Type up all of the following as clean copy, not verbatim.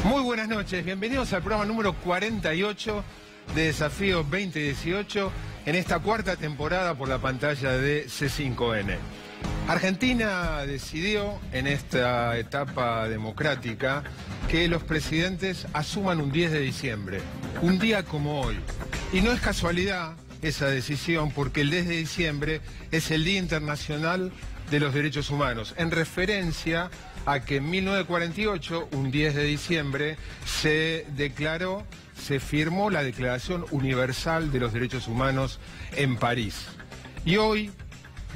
Muy buenas noches, bienvenidos al programa número 48 de Desafío 2018 en esta cuarta temporada por la pantalla de C5N. Argentina decidió en esta etapa democrática que los presidentes asuman un 10 de diciembre, un día como hoy. Y no es casualidad esa decisión porque el 10 de diciembre es el Día Internacional de los Derechos Humanos, en referencia a que en 1948, un 10 de diciembre, se firmó la Declaración Universal de los Derechos Humanos en París. Y hoy,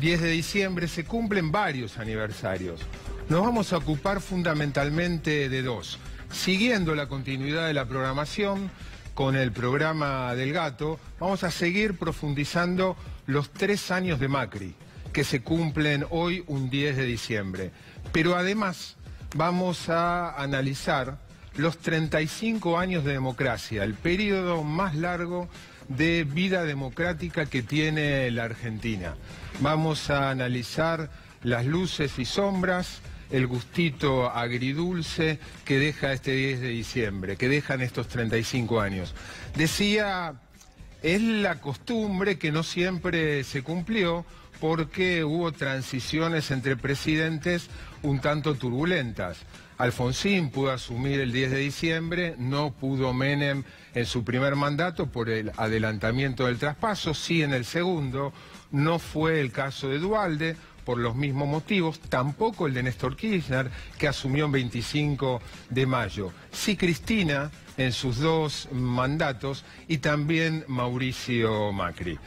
10 de diciembre, se cumplen varios aniversarios. Nos vamos a ocupar fundamentalmente de dos. Siguiendo la continuidad de la programación, con el programa del Gato, vamos a seguir profundizando los 3 años de Macri, que se cumplen hoy un 10 de diciembre. Pero además vamos a analizar los 35 años de democracia, el periodo más largo de vida democrática que tiene la Argentina. Vamos a analizar las luces y sombras, el gustito agridulce que deja este 10 de diciembre, que dejan estos 35 años. Decía, es la costumbre que no siempre se cumplió, porque hubo transiciones entre presidentes un tanto turbulentas. Alfonsín pudo asumir el 10 de diciembre, no pudo Menem en su primer mandato por el adelantamiento del traspaso, sí en el segundo. No fue el caso de Duhalde, por los mismos motivos, tampoco el de Néstor Kirchner, que asumió el 25 de mayo. Sí Cristina en sus 2 mandatos y también Mauricio Macri.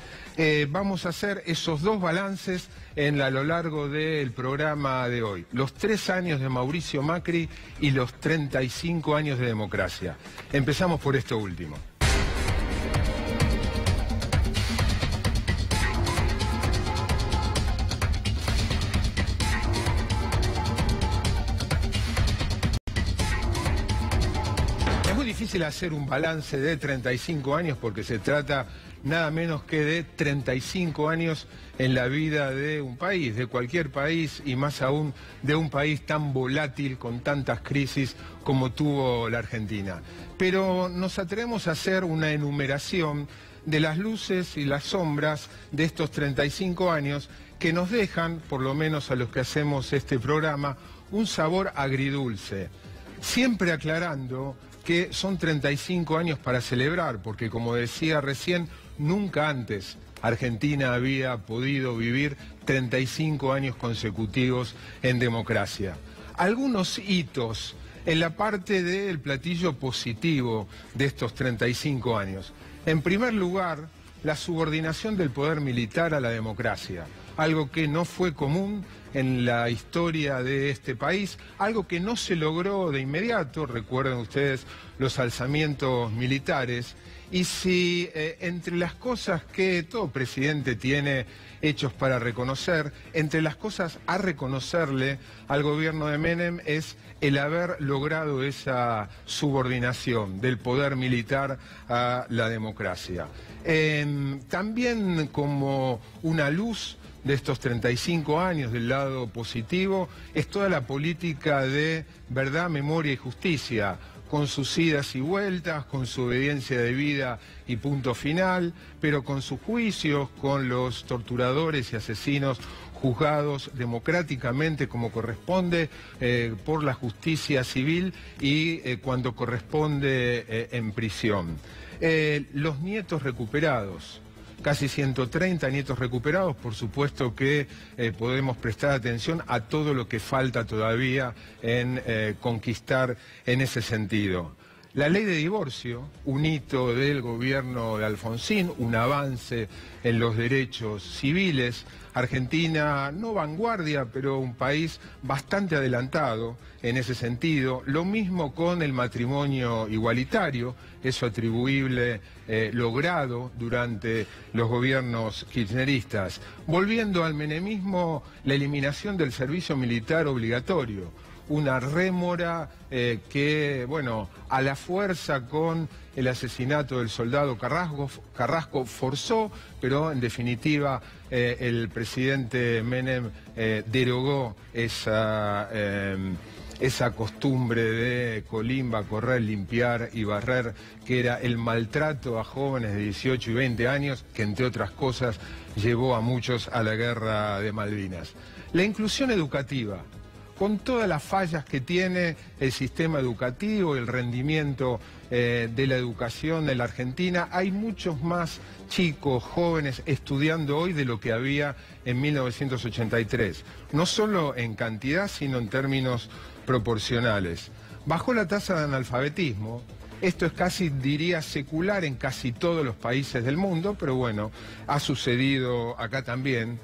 Vamos a hacer esos 2 balances a lo largo del programa de hoy. Los 3 años de Mauricio Macri y los 35 años de democracia. Empezamos por esto último. Es difícil hacer un balance de 35 años porque se trata nada menos que de 35 años en la vida de un país, de cualquier país y más aún de un país tan volátil con tantas crisis como tuvo la Argentina. Pero nos atrevemos a hacer una enumeración de las luces y las sombras de estos 35 años que nos dejan, por lo menos a los que hacemos este programa, un sabor agridulce. Siempre aclarando que son 35 años para celebrar, porque como decía recién, nunca antes Argentina había podido vivir 35 años consecutivos en democracia. Algunos hitos en la parte del platillo positivo de estos 35 años. En primer lugar, la subordinación del poder militar a la democracia, algo que no fue común en la historia de este país, algo que no se logró de inmediato, recuerden ustedes los alzamientos militares, y si entre las cosas que todo presidente tiene hechos para reconocer, entre las cosas a reconocerle al gobierno de Menem es el haber logrado esa subordinación del poder militar a la democracia. También como una luz de estos 35 años del lado positivo es toda la política de verdad, memoria y justicia, con sus idas y vueltas, con su obediencia debida y punto final, pero con sus juicios, con los torturadores y asesinos juzgados democráticamente como corresponde por la justicia civil y cuando corresponde en prisión. Los nietos recuperados. Casi 130 nietos recuperados, por supuesto que podemos prestar atención a todo lo que falta todavía en conquistar en ese sentido. La ley de divorcio, un hito del gobierno de Alfonsín, un avance en los derechos civiles. Argentina, no vanguardia, pero un país bastante adelantado en ese sentido. Lo mismo con el matrimonio igualitario, eso atribuible, logrado durante los gobiernos kirchneristas. Volviendo al menemismo, la eliminación del servicio militar obligatorio. Una rémora que, bueno, a la fuerza con el asesinato del soldado Carrasco forzó, pero en definitiva el presidente Menem derogó esa esa costumbre de colimba, correr, limpiar y barrer, que era el maltrato a jóvenes de 18 y 20 años, que entre otras cosas llevó a muchos a la guerra de Malvinas. La inclusión educativa, con todas las fallas que tiene el sistema educativo, el rendimiento de la educación en la Argentina, hay muchos más chicos, jóvenes, estudiando hoy de lo que había en 1983. No solo en cantidad, sino en términos proporcionales. Bajó la tasa de analfabetismo. Esto es casi, diría, secular en casi todos los países del mundo, pero bueno, ha sucedido acá también.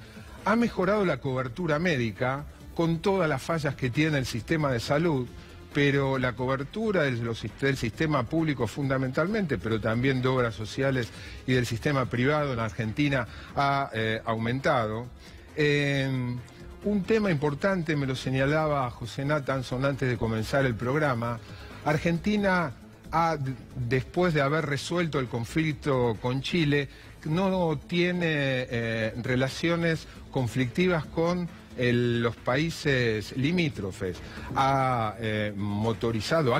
Ha mejorado la cobertura médica, con todas las fallas que tiene el sistema de salud, pero la cobertura del sistema público fundamentalmente, pero también de obras sociales y del sistema privado en Argentina ha aumentado. Un tema importante, me lo señalaba José Nathanson antes de comenzar el programa. Argentina, después de haber resuelto el conflicto con Chile, no tiene relaciones conflictivas con los países limítrofes. Ha motorizado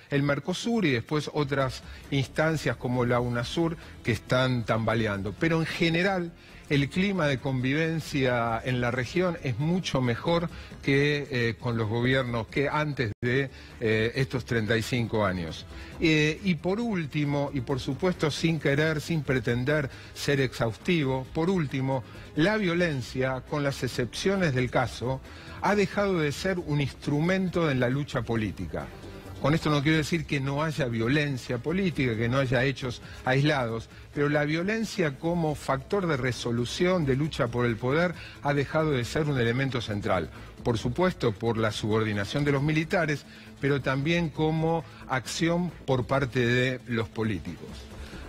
el Mercosur y después otras instancias como la UNASUR que están tambaleando. Pero en general el clima de convivencia en la región es mucho mejor que con los gobiernos que antes de estos 35 años. Y por último, y por supuesto sin pretender ser exhaustivo, por último, la violencia, con las excepciones del caso, ha dejado de ser un instrumento en la lucha política. Con esto no quiero decir que no haya violencia política, que no haya hechos aislados, pero la violencia como factor de resolución, de lucha por el poder, ha dejado de ser un elemento central. Por supuesto, por la subordinación de los militares, pero también como acción por parte de los políticos.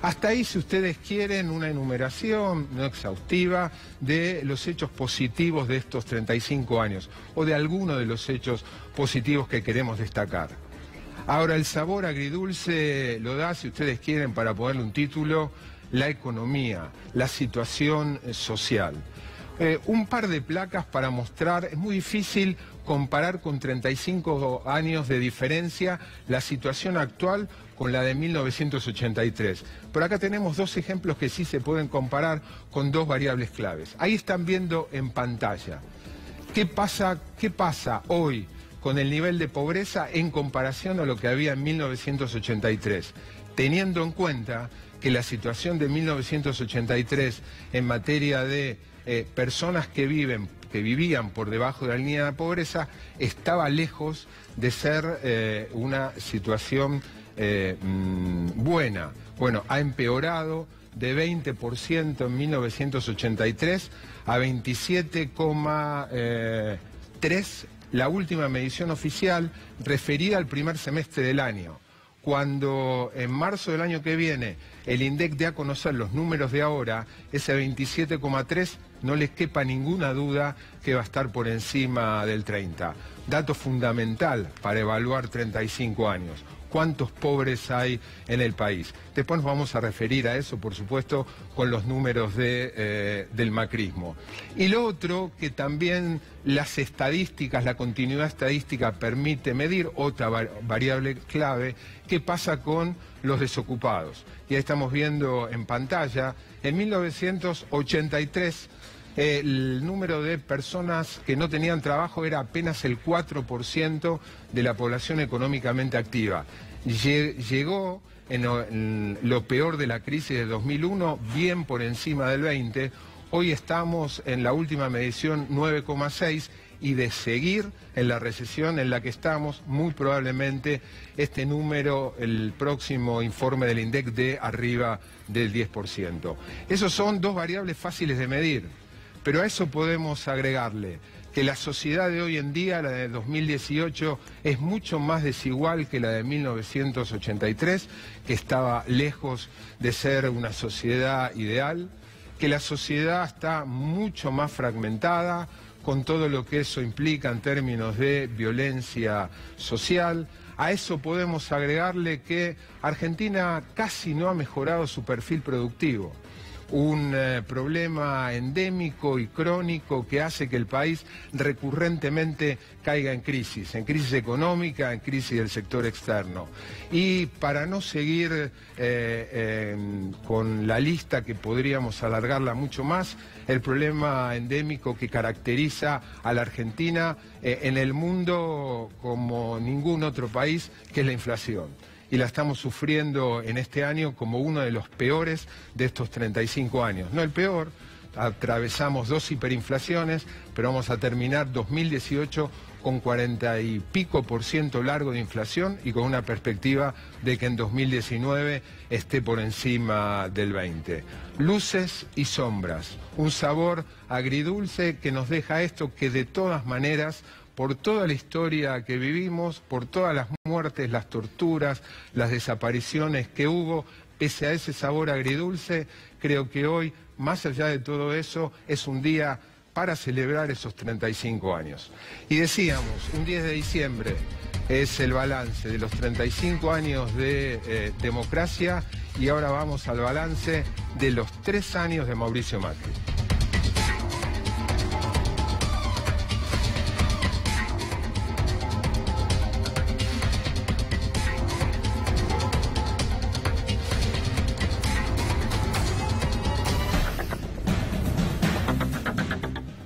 Hasta ahí, si ustedes quieren, una enumeración no exhaustiva de los hechos positivos de estos 35 años, o de algunos de los hechos positivos que queremos destacar. Ahora, el sabor agridulce lo da, si ustedes quieren, para ponerle un título, la economía, la situación social. Un par de placas para mostrar, es muy difícil comparar con 35 años de diferencia la situación actual con la de 1983. Pero acá tenemos dos ejemplos que sí se pueden comparar con dos variables claves. Ahí están viendo en pantalla. ¿Qué pasa hoy con el nivel de pobreza en comparación a lo que había en 1983? Teniendo en cuenta que la situación de 1983 en materia de personas que vivían por debajo de la línea de pobreza estaba lejos de ser una situación buena. Bueno, ha empeorado de 20% en 1983 a 27,3%, la última medición oficial referida al primer semestre del año. Cuando en marzo del año que viene el INDEC dé a conocer los números de ahora, ese 27,3 no les quepa ninguna duda que va a estar por encima del 30. Dato fundamental para evaluar 35 años. ¿Cuántos pobres hay en el país? Después nos vamos a referir a eso, por supuesto, con los números del macrismo. Y lo otro que también las estadísticas, la continuidad estadística permite medir, otra variable clave, ¿qué pasa con los desocupados? Y ahí estamos viendo en pantalla, en 1983... el número de personas que no tenían trabajo era apenas el 4% de la población económicamente activa. Llegó en lo peor de la crisis de 2001, bien por encima del 20%. Hoy estamos en la última medición 9,6%, y de seguir en la recesión en la que estamos, muy probablemente este número, el próximo informe del INDEC, de arriba del 10%. Esos son dos variables fáciles de medir. Pero a eso podemos agregarle que la sociedad de hoy en día, la de 2018, es mucho más desigual que la de 1983, que estaba lejos de ser una sociedad ideal, que la sociedad está mucho más fragmentada, con todo lo que eso implica en términos de violencia social. A eso podemos agregarle que Argentina casi no ha mejorado su perfil productivo. un problema endémico y crónico que hace que el país recurrentemente caiga en crisis económica, en crisis del sector externo. Y para no seguir con la lista, que podríamos alargarla mucho más, el problema endémico que caracteriza a la Argentina en el mundo como ningún otro país, que es la inflación. Y la estamos sufriendo en este año como uno de los peores de estos 35 años. No el peor, atravesamos 2 hiperinflaciones, pero vamos a terminar 2018 con 40 y pico % largo de inflación y con una perspectiva de que en 2019 esté por encima del 20. Luces y sombras, un sabor agridulce que nos deja esto, que de todas maneras, por toda la historia que vivimos, por todas las muertes, las torturas, las desapariciones que hubo, pese a ese sabor agridulce, creo que hoy, más allá de todo eso, es un día para celebrar esos 35 años. Y decíamos, un 10 de diciembre es el balance de los 35 años de democracia, y ahora vamos al balance de los 3 años de Mauricio Macri.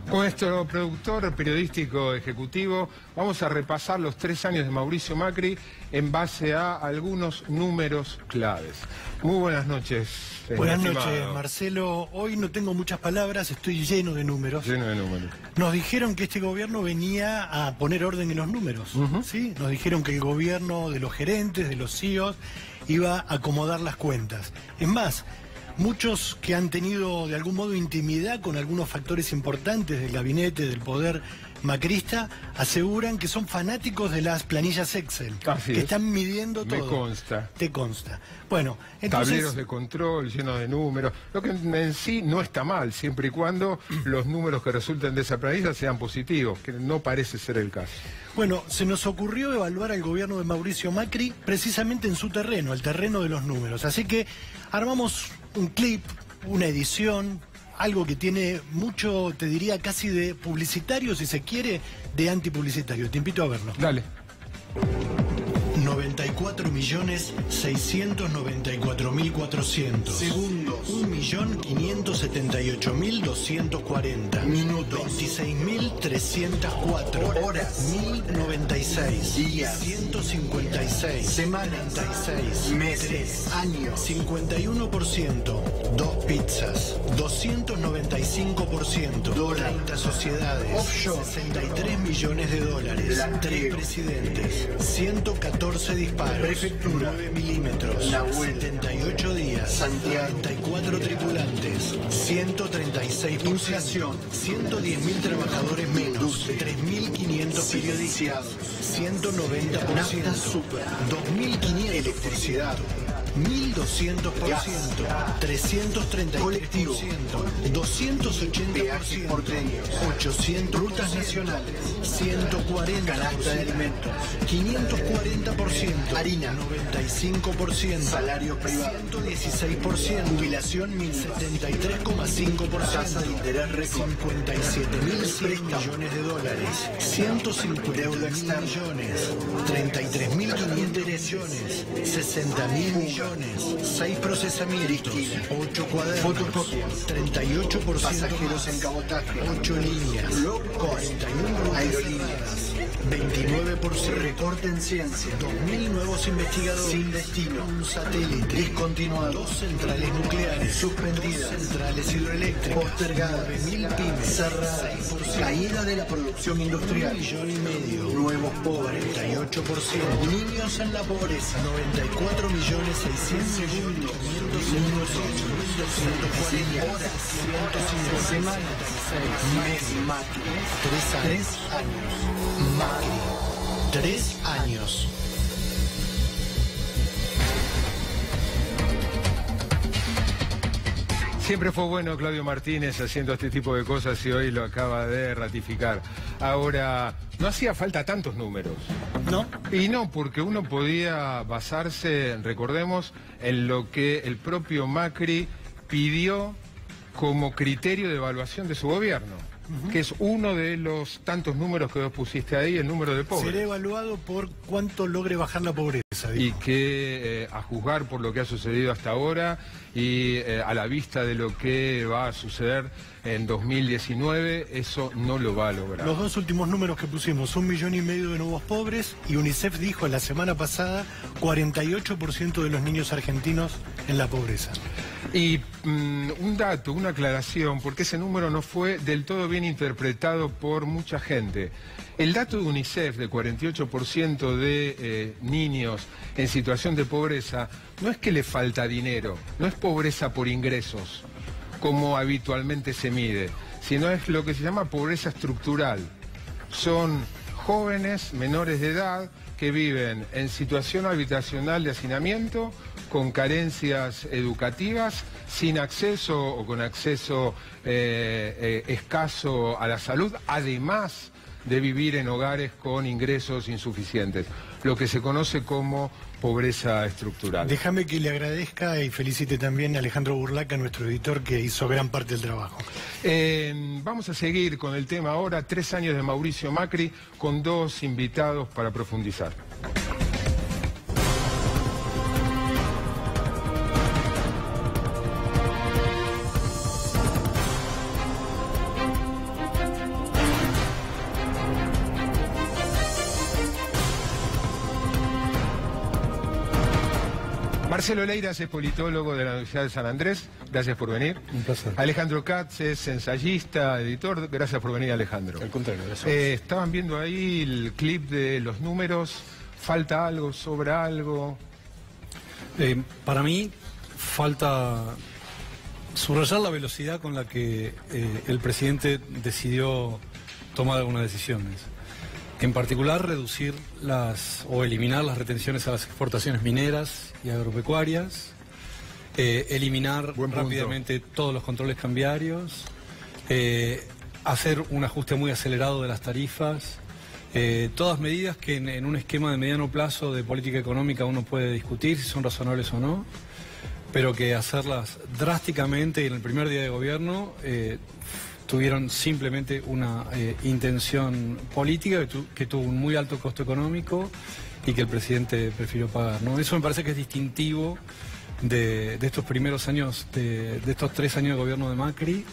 Con nuestro productor periodístico ejecutivo vamos a repasar los 3 años de Mauricio Macri en base a algunos números claves. Muy buenas noches. Buenas noches, Marcelo. Hoy no tengo muchas palabras, estoy lleno de números. Lleno de números. Nos dijeron que este gobierno venía a poner orden en los números, ¿sí? Nos dijeron que el gobierno de los gerentes, de los CEOs, iba a acomodar las cuentas. Es más, muchos que han tenido de algún modo intimidad con algunos factores importantes del gabinete, del poder macrista, aseguran que son fanáticos de las planillas Excel, que están midiendo todo. Me consta. Te consta. Bueno, entonces... Tableros de control llenos de números, lo que en sí no está mal, siempre y cuando los números que resulten de esa planilla sean positivos, que no parece ser el caso. Bueno, se nos ocurrió evaluar al gobierno de Mauricio Macri precisamente en su terreno, el terreno de los números. Así que armamos un clip, una edición, algo que tiene mucho, te diría, casi de publicitario, si se quiere, de antipublicitario. Te invito a verlo. Dale. 94.694.400. Segundos. 1.578.240. Minutos. 26.304. Horas. 1.096. Días. 156. Semanas. 36. Meses. Años. 51%. 2 pizzas. 295%. Dólar. 30 sociedades. Offshore. 63 millones de dólares. 3 presidentes. 114 disparos. Prefectura. 9 milímetros. Nahuel. 78 días. Santiago. 44 tripulantes. 136 inflación. 110.000 trabajadores menos. 3.500 periodistas. 190%. Nafta super. 2.500. Electricidad. 1.200%, 333%, colectivo, 280%, porteños, 800 rutas nacionales, 140%, canasta de alimentos, 540%, harina, 95%, salario privado, 116%, jubilación mínima, 73,5%, tasa de interés récord, 57.100 millones de dólares, 150 deuda externa millones, 33.500 millones, 60.000 millones. 6 procesamientos, 8 cuadernos, fotocopias, 38%, pasajeros en cabotaje, 8 líneas, 41 aerolíneas, 29%, recorte en ciencia, 2.000 nuevos investigadores, sin destino, un satélite, discontinuado, 2 centrales nucleares, suspendidas, centrales hidroeléctricas, postergadas, 9.000 pymes, cerradas, caída de la producción industrial, 1,5 millones, nuevos pobres, 38%, niños en la pobreza, 94 millones 600 segundos, 240 horas, 105 semanas, mes Macri, 3 años, Macri, 3 años. Siempre fue bueno Claudio Martínez haciendo este tipo de cosas y hoy lo acaba de ratificar. Ahora, no hacía falta tantos números. ¿No? Y no, porque uno podía basarse, recordemos, en lo que el propio Macri pidió como criterio de evaluación de su gobierno, que es uno de los tantos números que vos pusiste ahí, el número de pobres. Será evaluado por cuánto logre bajar la pobreza. Y que a juzgar por lo que ha sucedido hasta ahora y a la vista de lo que va a suceder en 2019, eso no lo va a lograr. Los dos últimos números que pusimos, 1,5 millones de nuevos pobres, y UNICEF dijo la semana pasada 48% de los niños argentinos en la pobreza. Y un dato, una aclaración, porque ese número no fue del todo bien interpretado por mucha gente. El dato de UNICEF de 48% de niños en situación de pobreza no es que le falta dinero, no es pobreza por ingresos, como habitualmente se mide, sino es lo que se llama pobreza estructural. Son jóvenes menores de edad que viven en situación habitacional de hacinamiento, con carencias educativas, sin acceso o con acceso escaso a la salud, además de vivir en hogares con ingresos insuficientes, lo que se conoce como pobreza estructural. Déjame que le agradezca y felicite también a Alejandro Burlaca, nuestro editor, que hizo gran parte del trabajo. Vamos a seguir con el tema ahora, 3 años de Mauricio Macri, con 2 invitados para profundizar. Marcelo Leiras es politólogo de la Universidad de San Andrés, gracias por venir. Un placer. Alejandro Katz es ensayista, editor, gracias por venir, Alejandro. Al contrario, gracias. Estaban viendo ahí el clip de los números, ¿falta algo, sobra algo? Para mí falta subrayar la velocidad con la que el presidente decidió tomar algunas decisiones. En particular, reducir o eliminar las retenciones a las exportaciones mineras y agropecuarias, eliminar rápidamente todos los controles cambiarios, hacer un ajuste muy acelerado de las tarifas, todas medidas que en un esquema de mediano plazo de política económica uno puede discutir si son razonables o no, pero que hacerlas drásticamente en el primer día de gobierno tuvieron simplemente una intención política que tuvo un muy alto costo económico y que el presidente prefirió pagar, ¿no? Eso me parece que es distintivo de estos primeros años, de estos 3 años de gobierno de Macri,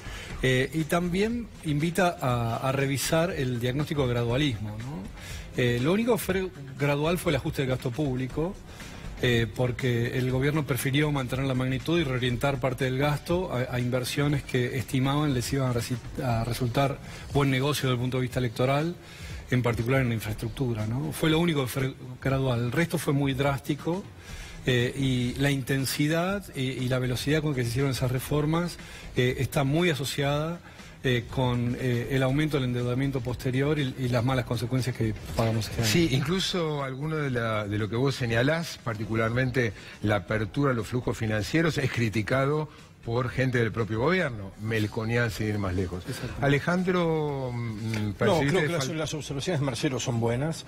y también invita a revisar el diagnóstico de gradualismo, ¿no? Lo único que fue gradual fue el ajuste del gasto público, porque el gobierno prefirió mantener la magnitud y reorientar parte del gasto a inversiones que estimaban les iban a resultar buen negocio desde el punto de vista electoral, en particular en la infraestructura, ¿no? Fue lo único que fue gradual, el resto fue muy drástico, y la intensidad y la velocidad con que se hicieron esas reformas está muy asociada con el aumento del endeudamiento posterior y las malas consecuencias que pagamos este año. Sí, incluso alguno de lo que vos señalás, particularmente la apertura a los flujos financieros, es criticado por gente del propio gobierno, Melconian sin ir más lejos. Alejandro, no, creo que las observaciones de Marcelo son buenas.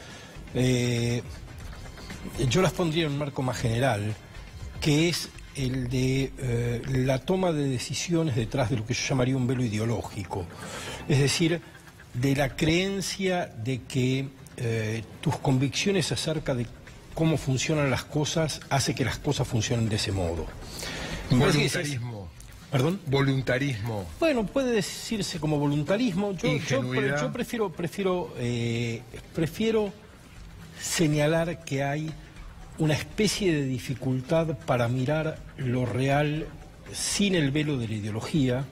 Yo las pondría en un marco más general, que es el de la toma de decisiones detrás de lo que yo llamaría un velo ideológico. Es decir, de la creencia de que tus convicciones acerca de cómo funcionan las cosas hace que las cosas funcionen de ese modo. Voluntarismo. ¿Perdón? Voluntarismo. Bueno, puede decirse como voluntarismo. Yo prefiero señalar que hay una especie de dificultad para mirar lo real sin el velo de la ideología,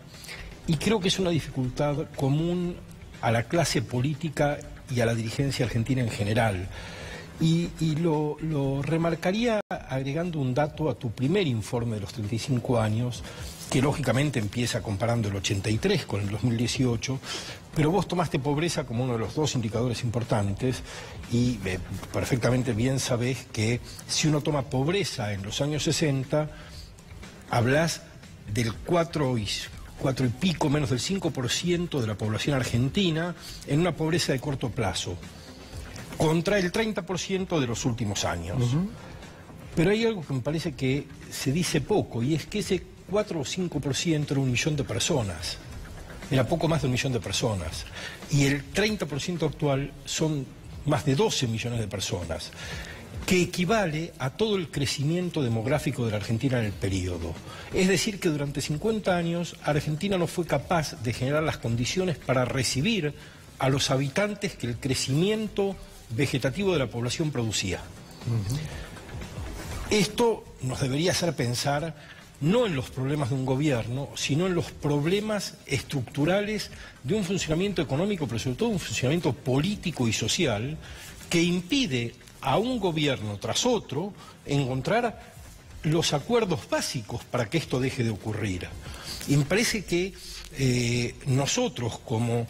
y creo que es una dificultad común a la clase política y a la dirigencia argentina en general. Y lo remarcaría agregando un dato a tu primer informe de los 35 años, que lógicamente empieza comparando el 83 con el 2018, pero vos tomaste pobreza como uno de los 2 indicadores importantes y perfectamente bien sabés que si uno toma pobreza en los años 60, hablas del 4 y pico, menos del 5% de la población argentina en una pobreza de corto plazo, contra el 30% de los últimos años. Pero hay algo que me parece que se dice poco, y es que ese 4 o 5% era 1 millón de personas. Era poco más de 1 millón de personas. Y el 30% actual son más de 12 millones de personas, que equivale a todo el crecimiento demográfico de la Argentina en el periodo. Es decir, que durante 50 años Argentina no fue capaz de generar las condiciones para recibir a los habitantes que el crecimiento vegetativo de la población producía. Esto nos debería hacer pensar no en los problemas de un gobierno, sino en los problemas estructurales de un funcionamiento económico, pero sobre todo un funcionamiento político y social que impide a un gobierno tras otro encontrar los acuerdos básicos para que esto deje de ocurrir. Y me parece que nosotros como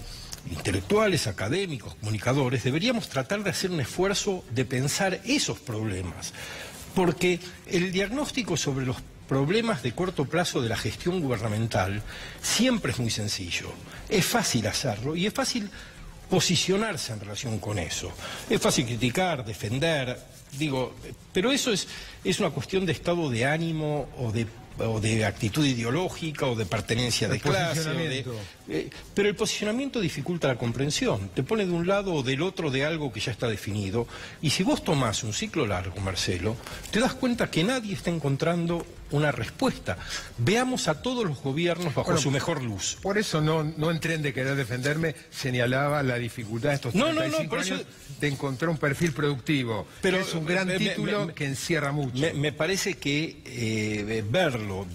intelectuales, académicos, comunicadores, deberíamos tratar de hacer un esfuerzo de pensar esos problemas, porque el diagnóstico sobre los problemas de corto plazo de la gestión gubernamental siempre es muy sencillo. Es fácil hacerlo y es fácil posicionarse en relación con eso. Es fácil criticar, defender, pero eso es una cuestión de estado de ánimo o de actitud ideológica o de pertenencia de clase. Pero el posicionamiento dificulta la comprensión. Te pone de un lado o del otro de algo que ya está definido. Y si vos tomás un ciclo largo, Marcelo, te das cuenta que nadie está encontrando una respuesta. Veamos a todos los gobiernos bajo su mejor luz. Por eso no entré en de querer defenderme, señalaba la dificultad de estos 35 años de encontrar un perfil productivo. Pero es un gran título que encierra mucho. Me parece que verlo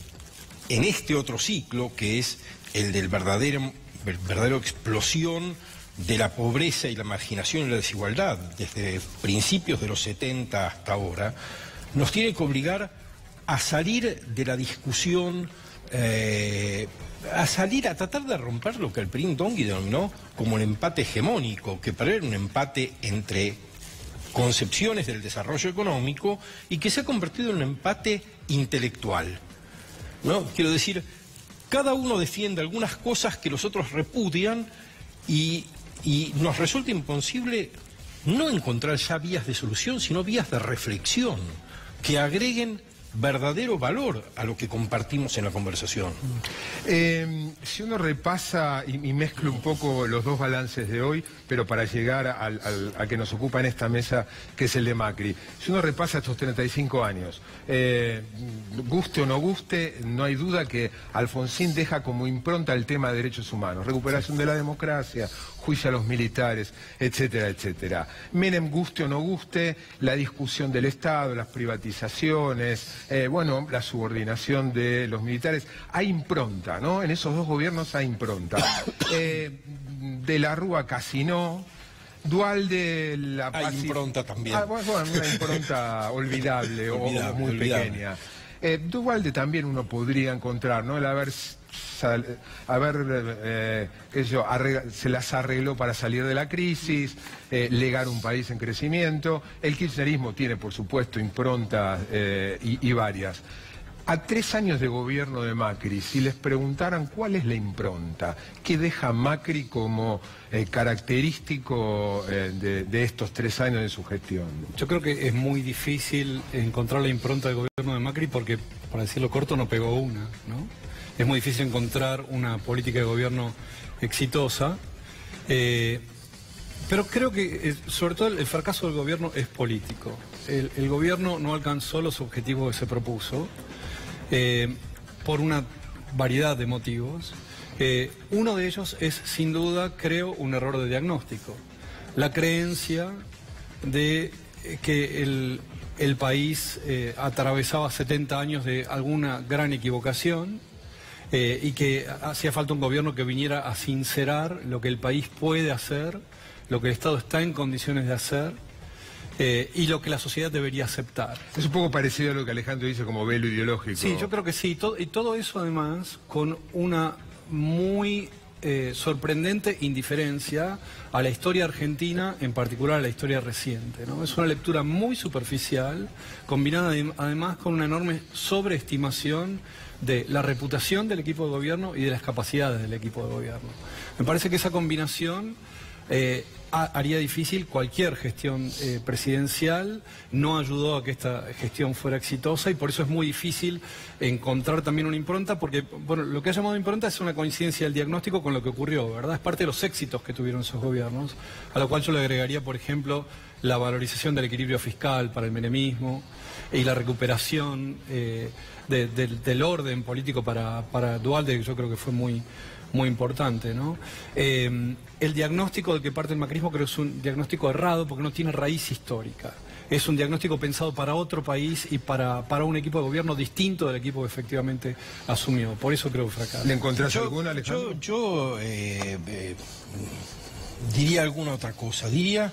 en este otro ciclo, que es el del verdadero explosión de la pobreza y la marginación y la desigualdad, desde principios de los 70 hasta ahora, nos tiene que obligar a salir de la discusión, a tratar de romper lo que el PRI Dongui denominó como el empate hegemónico, que para él era un empate entre concepciones del desarrollo económico y que se ha convertido en un empate intelectual, ¿no? Quiero decir, cada uno defiende algunas cosas que los otros repudian y nos resulta imposible no encontrar ya vías de solución, sino vías de reflexión que agreguen verdadero valor a lo que compartimos en la conversación. Si uno repasa y mezcla un poco los dos balances de hoy, pero para llegar a que nos ocupa en esta mesa, que es el de Macri, si uno repasa estos 35 años, guste o no guste, no hay duda que Alfonsín deja como impronta el tema de derechos humanos, recuperación de la democracia, juicio a los militares, etcétera, etcétera. Menem, guste o no guste, la discusión del Estado, las privatizaciones, la subordinación de los militares. Hay impronta, ¿no? En esos dos gobiernos hay impronta. De la Rúa casi no. Duhalde, la paz. Hay impronta también. Una impronta olvidable o muy pequeña. Duhalde también uno podría encontrar, ¿no? El se las arregló para salir de la crisis, legar un país en crecimiento. El kirchnerismo tiene, por supuesto, improntas y varias. A 3 años de gobierno de Macri, si les preguntaran cuál es la impronta, ¿qué deja Macri como característico de estos 3 años de su gestión? Yo creo que es muy difícil encontrar la impronta del gobierno de Macri porque, para decirlo corto, no pegó una, ¿no? Es muy difícil encontrar una política de gobierno exitosa, pero creo que sobre todo el fracaso del gobierno es político. El gobierno no alcanzó los objetivos que se propuso por una variedad de motivos. Uno de ellos es, sin duda, creo, un error de diagnóstico. La creencia de que el país atravesaba 70 años de alguna gran equivocación, y que hacía falta un gobierno que viniera a sincerar lo que el país puede hacer, lo que el Estado está en condiciones de hacer y lo que la sociedad debería aceptar. Es un poco parecido a lo que Alejandro dice como velo ideológico. Sí, yo creo que sí, y todo eso además con una muy sorprendente indiferencia a la historia argentina, en particular a la historia reciente, ¿no? Es una lectura muy superficial, combinada además con una enorme sobreestimación de la reputación del equipo de gobierno y de las capacidades del equipo de gobierno. Me parece que esa combinación haría difícil cualquier gestión presidencial, no ayudó a que esta gestión fuera exitosa y por eso es muy difícil encontrar también una impronta, porque bueno, lo que ha llamado impronta es una coincidencia del diagnóstico con lo que ocurrió, ¿verdad? Es parte de los éxitos que tuvieron esos gobiernos, a lo cual yo le agregaría, por ejemplo, la valorización del equilibrio fiscal para el menemismo y la recuperación del orden político para Dualde, que yo creo que fue muy importante, ¿no? El diagnóstico del que parte el macrismo creo que es un diagnóstico errado porque no tiene raíz histórica. Es un diagnóstico pensado para otro país y para un equipo de gobierno distinto del equipo que efectivamente asumió. Por eso creo que fracasa. ¿Le encontrás alguna, Alejandro? Yo diría alguna otra cosa. Diría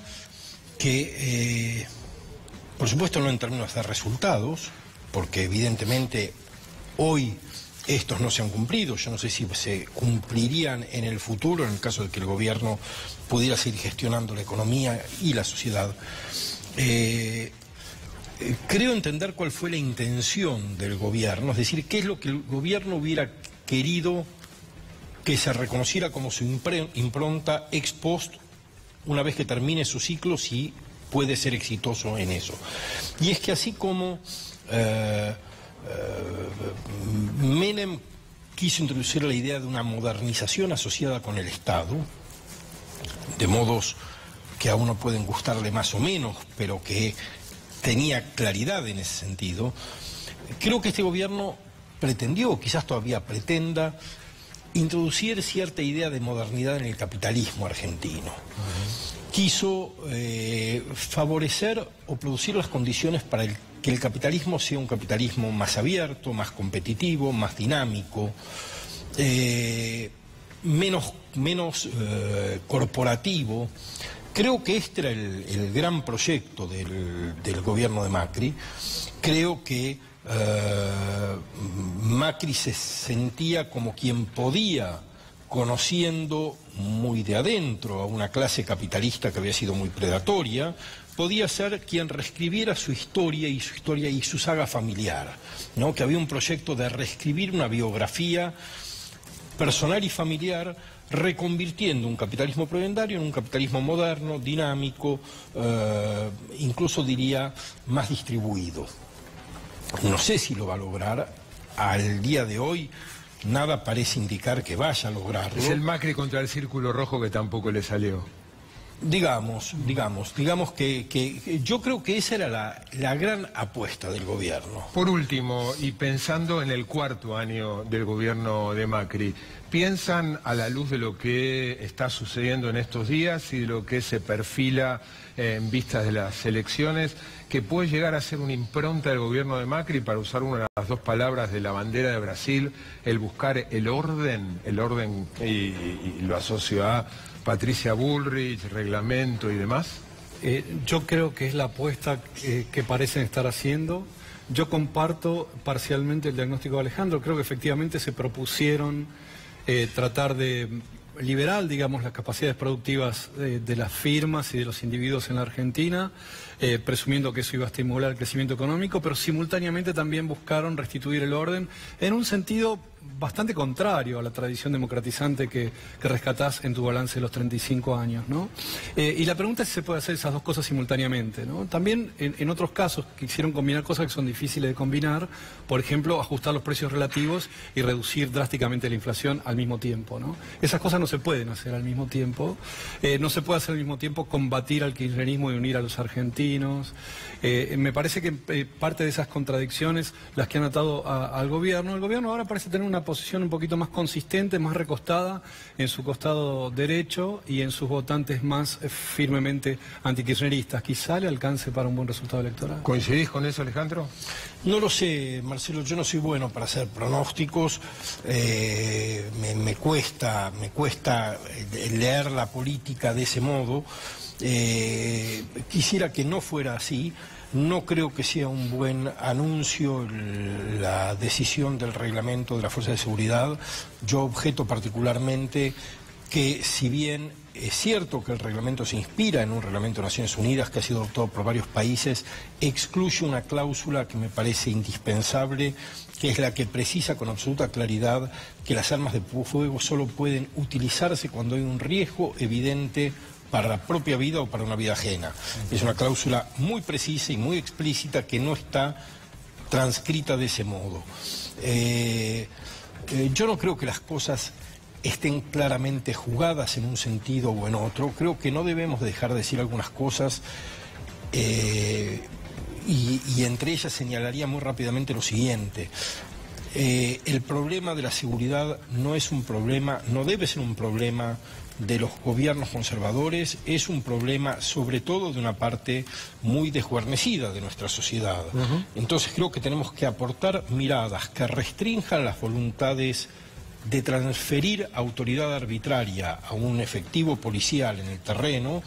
que, por supuesto, no en términos de resultados, porque evidentemente hoy estos no se han cumplido. Yo no sé si se cumplirían en el futuro, en el caso de que el gobierno pudiera seguir gestionando la economía y la sociedad. Creo entender cuál fue la intención del gobierno, es decir, qué es lo que el gobierno hubiera querido que se reconociera como su impronta ex post una vez que termine su ciclo, si puede ser exitoso en eso. Y es que así como Menem quiso introducir la idea de una modernización asociada con el Estado, de modos que a uno pueden gustarle más o menos, pero que tenía claridad en ese sentido, creo que este gobierno pretendió, quizás todavía pretenda, introducir cierta idea de modernidad en el capitalismo argentino. Quiso favorecer o producir las condiciones para que el capitalismo sea un capitalismo más abierto, más competitivo, más dinámico, menos corporativo. Creo que este era el gran proyecto del gobierno de Macri. Creo que Macri se sentía como quien podía, conociendo muy de adentro a una clase capitalista que había sido muy predatoria, podía ser quien reescribiera su historia y su saga familiar, ¿no? Que había un proyecto de reescribir una biografía personal y familiar, reconvirtiendo un capitalismo prebendario en un capitalismo moderno, dinámico, incluso diría más distribuido. No sé si lo va a lograr. Al día de hoy nada parece indicar que vaya a lograrlo. Es el Macri contra el Círculo Rojo que tampoco le salió. Digamos que yo creo que esa era la gran apuesta del gobierno. Por último, y pensando en el cuarto año del gobierno de Macri, ¿piensan a la luz de lo que está sucediendo en estos días y de lo que se perfila en vistas de las elecciones, que puede llegar a ser una impronta del gobierno de Macri, para usar una de las dos palabras de la bandera de Brasil, el buscar el orden y lo asocio a Patricia Bullrich, reglamento y demás? Yo creo que es la apuesta que parecen estar haciendo. Yo comparto parcialmente el diagnóstico de Alejandro. Creo que efectivamente se propusieron tratar de liberar, digamos, las capacidades productivas de las firmas y de los individuos en la Argentina, presumiendo que eso iba a estimular el crecimiento económico, pero simultáneamente también buscaron restituir el orden en un sentido bastante contrario a la tradición democratizante que rescatás en tu balance de los 35 años, ¿no? Y la pregunta es si se puede hacer esas dos cosas simultáneamente, ¿no? También en otros casos quisieron combinar cosas que son difíciles de combinar, por ejemplo, ajustar los precios relativos y reducir drásticamente la inflación al mismo tiempo, ¿no? Esas cosas no se pueden hacer al mismo tiempo. No se puede hacer al mismo tiempo combatir al kirchnerismo y unir a los argentinos. Me parece que parte de esas contradicciones las que han atado al gobierno. El gobierno ahora parece tener una posición un poquito más consistente, más recostada en su costado derecho y en sus votantes más firmemente antikirchneristas. Quizá le alcance para un buen resultado electoral. ¿Coincidís con eso, Alejandro? No lo sé, Marcelo, yo no soy bueno para hacer pronósticos. Me cuesta leer la política de ese modo. Quisiera que no fuera así. No creo que sea un buen anuncio la decisión del reglamento de la Fuerza de Seguridad. Yo objeto particularmente que, si bien es cierto que el reglamento se inspira en un reglamento de Naciones Unidas que ha sido adoptado por varios países, excluye una cláusula que me parece indispensable, que es la que precisa con absoluta claridad que las armas de fuego solo pueden utilizarse cuando hay un riesgo evidente para la propia vida o para una vida ajena. Es una cláusula muy precisa y muy explícita que no está transcrita de ese modo. Yo no creo que las cosas estén claramente jugadas en un sentido o en otro. Creo que no debemos dejar de decir algunas cosas y entre ellas señalaría muy rápidamente lo siguiente. El problema de la seguridad no es un problema, no debe ser un problema de los gobiernos conservadores, es un problema sobre todo de una parte muy desguarnecida de nuestra sociedad. Entonces creo que tenemos que aportar miradas que restrinjan las voluntades de transferir autoridad arbitraria a un efectivo policial en el terreno,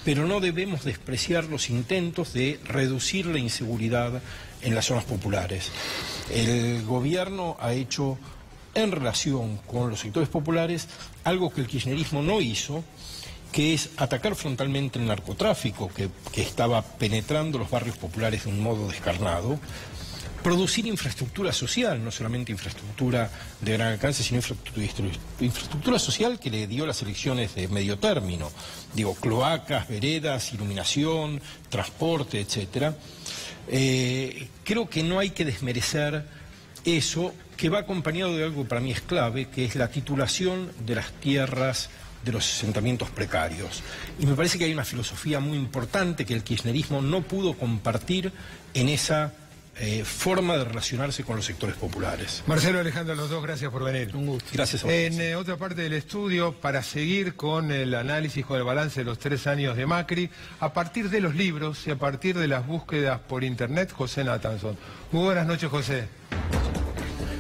pero no debemos despreciar los intentos de reducir la inseguridad en las zonas populares. El gobierno ha hecho, en relación con los sectores populares, algo que el kirchnerismo no hizo, que es atacar frontalmente el narcotráfico que estaba penetrando los barrios populares de un modo descarnado, producir infraestructura social, no solamente infraestructura de gran alcance, sino infraestructura social que le dio las elecciones de medio término. Digo, cloacas, veredas, iluminación, transporte, etcétera. Creo que no hay que desmerecer eso, que va acompañado de algo que para mí es clave, que es la titulación de las tierras de los asentamientos precarios. Y me parece que hay una filosofía muy importante que el kirchnerismo no pudo compartir en esa forma de relacionarse con los sectores populares. Marcelo, Alejandro, los dos, gracias por venir. Un gusto. Gracias a ustedes. En otra parte del estudio, para seguir con el análisis, con el balance de los 3 años de Macri, a partir de los libros y a partir de las búsquedas por internet, José Nathanson. Muy buenas noches, José.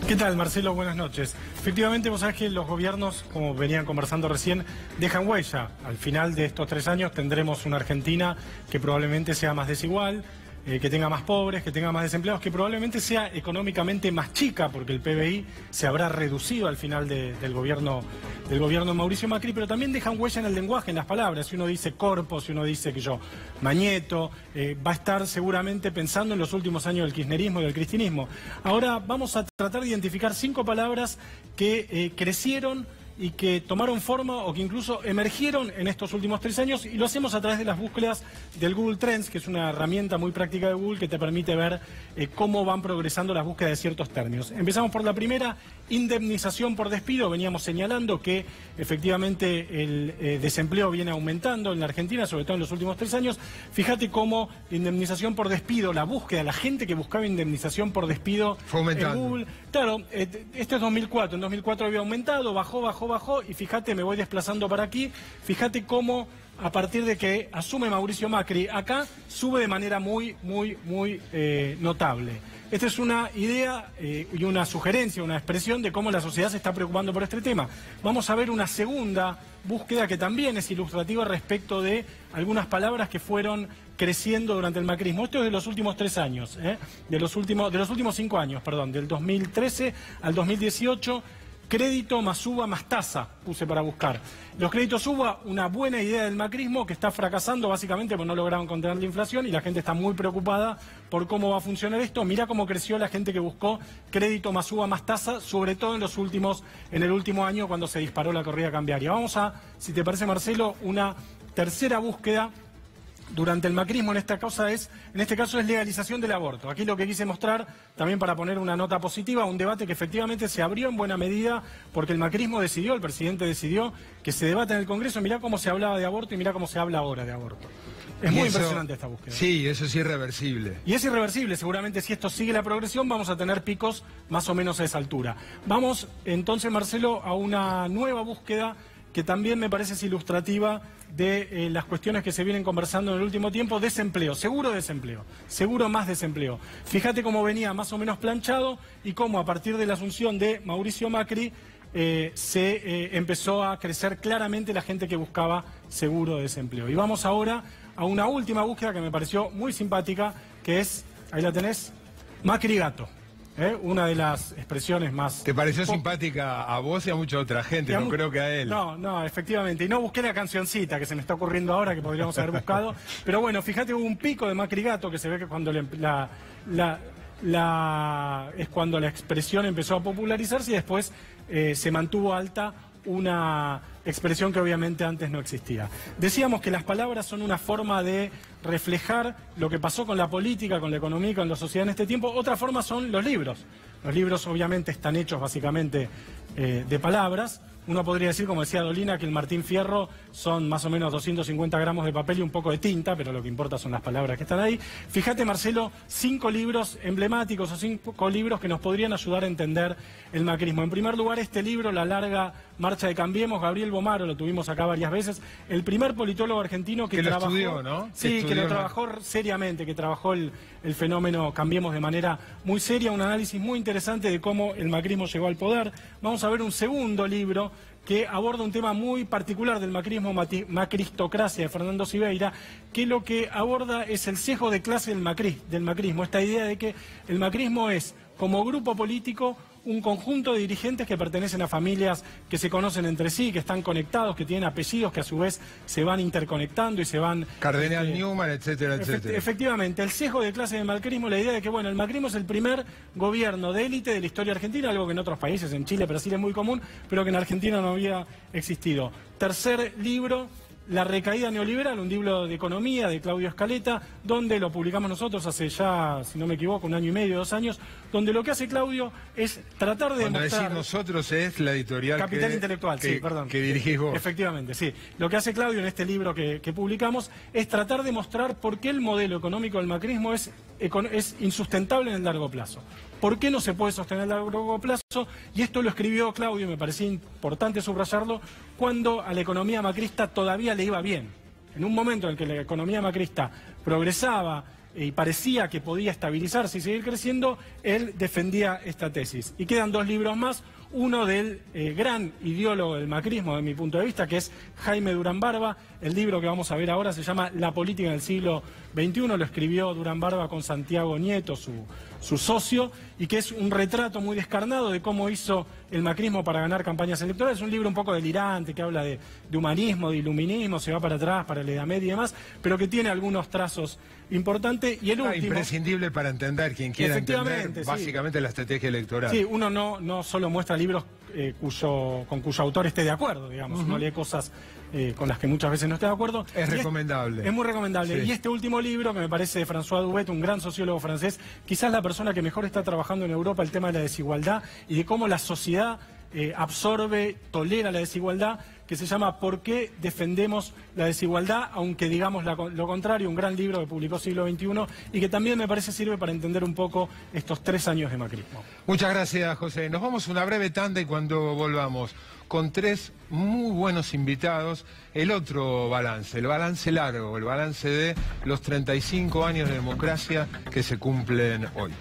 ¿Qué tal, Marcelo? Buenas noches. Efectivamente, vos sabés que los gobiernos, como venían conversando recién, dejan huella. Al final de estos 3 años tendremos una Argentina que probablemente sea más desigual, que tenga más pobres, que tenga más desempleados, que probablemente sea económicamente más chica, porque el PBI se habrá reducido al final del gobierno de Mauricio Macri, pero también dejan huella en el lenguaje, en las palabras. Si uno dice corpo, si uno dice Mañeto, va a estar seguramente pensando en los últimos años del kirchnerismo y del cristinismo. Ahora vamos a tratar de identificar 5 palabras que crecieron y que tomaron forma o que incluso emergieron en estos últimos 3 años, y lo hacemos a través de las búsquedas del Google Trends, que es una herramienta muy práctica de Google que te permite ver cómo van progresando las búsquedas de ciertos términos. Empezamos por la primera, indemnización por despido. Veníamos señalando que efectivamente el desempleo viene aumentando en la Argentina, sobre todo en los últimos 3 años. Fíjate cómo indemnización por despido, la búsqueda, la gente que buscaba indemnización por despido en Google. Claro, esto es 2004, en 2004 había aumentado, bajó, y fíjate, me voy desplazando para aquí, fíjate cómo a partir de que asume Mauricio Macri, acá sube de manera muy notable. Esta es una idea y una sugerencia, una expresión de cómo la sociedad se está preocupando por este tema. Vamos a ver una segunda búsqueda que también es ilustrativa respecto de algunas palabras que fueron creciendo durante el macrismo. Esto es de los últimos 3 años, de los últimos 5 años, perdón, del 2013 al 2018. Crédito más uva más tasa, puse para buscar. Los créditos uva, una buena idea del macrismo que está fracasando básicamente porque no lograron contener la inflación y la gente está muy preocupada por cómo va a funcionar esto. Mirá cómo creció la gente que buscó crédito más uva más tasa, sobre todo en el último año cuando se disparó la corrida cambiaria. Vamos a, si te parece, Marcelo, una tercera búsqueda durante el macrismo. En este caso es legalización del aborto. Aquí lo que quise mostrar, también para poner una nota positiva, un debate que efectivamente se abrió en buena medida porque el macrismo decidió, el presidente decidió que se debate en el Congreso. Mirá cómo se hablaba de aborto y mirá cómo se habla ahora de aborto. Es muy impresionante esta búsqueda. Sí, eso es irreversible. Y es irreversible, seguramente si esto sigue la progresión vamos a tener picos más o menos a esa altura. Vamos entonces, Marcelo, a una nueva búsqueda que también me parece es ilustrativa de las cuestiones que se vienen conversando en el último tiempo. Desempleo, seguro más desempleo. Fíjate cómo venía más o menos planchado y cómo a partir de la asunción de Mauricio Macri se empezó a crecer claramente la gente que buscaba seguro de desempleo. Y vamos ahora a una última búsqueda que me pareció muy simpática, que es, ahí la tenés, Macri Gato. Una de las expresiones más... ¿Te pareció simpática a vos y a mucha otra gente? No creo que a él. No, efectivamente. Y no busqué la cancioncita que se me está ocurriendo ahora, que podríamos haber buscado. Pero bueno, fíjate, hubo un pico de Macri Gato que se ve que cuando es cuando la expresión empezó a popularizarse y después se mantuvo alta una expresión que obviamente antes no existía. Decíamos que las palabras son una forma de reflejar lo que pasó con la política, con la economía y con la sociedad en este tiempo. Otra forma son los libros. Los libros obviamente están hechos básicamente de palabras. Uno podría decir, como decía Dolina, que el Martín Fierro son más o menos 250 gramos de papel y un poco de tinta, pero lo que importa son las palabras que están ahí. Fíjate, Marcelo, 5 libros emblemáticos o 5 libros que nos podrían ayudar a entender el macrismo. En primer lugar, este libro, La larga marcha de Cambiemos, Gabriel Bomaro, lo tuvimos acá varias veces, el primer politólogo argentino que trabajó... lo estudió, ¿no? Sí, que lo trabajó seriamente, que trabajó el fenómeno Cambiemos de manera muy seria, un análisis muy interesante de cómo el macrismo llegó al poder. Vamos a ver un segundo libro que aborda un tema muy particular del macrismo, Macristocracia, de Fernando Siveira, que lo que aborda es el sesgo de clase del macrismo, esta idea de que el macrismo es, como grupo político, un conjunto de dirigentes que pertenecen a familias que se conocen entre sí, que están conectados, que tienen apellidos que a su vez se van interconectando y se van... Cardenal Newman, etcétera, etcétera. Efectivamente, el sesgo de clase del macrismo, la idea de que, bueno, el macrismo es el primer gobierno de élite de la historia argentina, algo que en otros países, en Chile, Brasil es muy común, pero que en Argentina no había existido. Tercer libro, La recaída neoliberal, un libro de economía de Claudio Escaleta, donde lo publicamos nosotros hace ya, si no me equivoco, 1 año y medio, 2 años, donde lo que hace Claudio es tratar de demostrar... Cuando decís nosotros es la editorial Capital Intelectual, sí, perdón. Que dirigís vos. Efectivamente, sí. Lo que hace Claudio en este libro que publicamos es tratar de mostrar por qué el modelo económico del macrismo es insustentable en el largo plazo. ¿Por qué no se puede sostener a largo plazo? Y esto lo escribió Claudio, me parecía importante subrayarlo, cuando a la economía macrista todavía le iba bien. En un momento en el que la economía macrista progresaba y parecía que podía estabilizarse y seguir creciendo, él defendía esta tesis. Y quedan 2 libros más, uno del gran ideólogo del macrismo, de mi punto de vista, que es Jaime Durán Barba. El libro que vamos a ver ahora se llama La política del siglo XXI, lo escribió Durán Barba con Santiago Nieto, su socio, y que es un retrato muy descarnado de cómo hizo el macrismo para ganar campañas electorales. Es un libro un poco delirante, que habla de humanismo, de iluminismo, se va para atrás, para la Edad Media y demás, pero que tiene algunos trazos importantes. Y el último... Imprescindible para entender, quien quiera entender, sí, básicamente la estrategia electoral. Sí, uno no solo muestra libros con cuyo autor esté de acuerdo, digamos, uno lee cosas con las que muchas veces no esté de acuerdo. Es recomendable. Es muy recomendable. Sí. Y este último libro, que me parece de François Dubet, un gran sociólogo francés, quizás la persona que mejor está trabajando en Europa el tema de la desigualdad y de cómo la sociedad absorbe, tolera la desigualdad, que se llama ¿Por qué defendemos la desigualdad? Aunque digamos lo contrario, un gran libro que publicó Siglo XXI y que también me parece sirve para entender un poco estos 3 años de macrismo. Muchas gracias, José. Nos vamos a una breve tanda y cuando volvamos con 3 muy buenos invitados, el otro balance, el balance largo, el balance de los 35 años de democracia que se cumplen hoy.